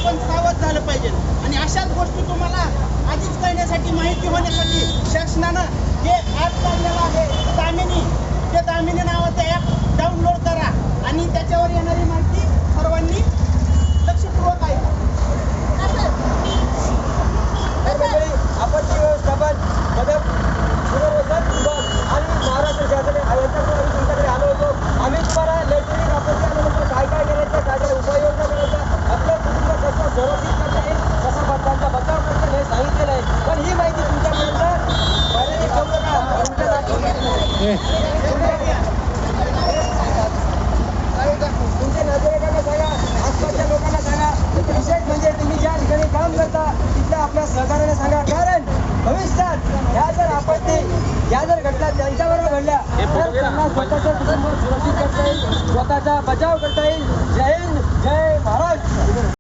आपण सावध झालं पाहिजे. आणि अशाच गोष्टी तुम्हाला आधीच कळण्यासाठी, माहिती होण्यासाठी शासनानं जे ॲप काढलेलं आहे दामिनी, ते दामिनी नावाचं ॲप डाउनलोड करा आणि त्याच्यावर येणारी माहिती सर्वांनी लक्षपूर्वक ऐका. आपत्ती व्यवस्थापन मदत पुनर्वसन विभाग आणि महाराष्ट्र शासन यांच्याकडून आम्ही तुमच्याकडे आलो होतो. आम्ही तुम्हाला नैसर्गिक आपत्ती आल्यानंतर काय काय करायचं, काय काय उपाययोजना करायचा, आपलं कुटुंब कसं सुरक्षित करता येईल, कसा त्यांचा बचाव करता येईल हे सांगितलेलं आहे. पण ही माहिती तुमच्यापर्यंत मर्यादित ठेवू नका. तुमच्या नातेवाईकांना सांगा, आसपासच्या लोकांना सांगा. विशेष म्हणजे तुम्ही ज्या ठिकाणी काम करता तिथल्या आपल्या सहकार्याने सांगा. कारण भविष्यात ह्या जर आपत्ती, ह्या जर घटना त्यांच्याबरोबर घडल्या तर त्यांना स्वतःचं कुटुंब सुरक्षित करता येईल, स्वतःचा बचाव करता येईल. जय हिंद, जय महाराष्ट्र.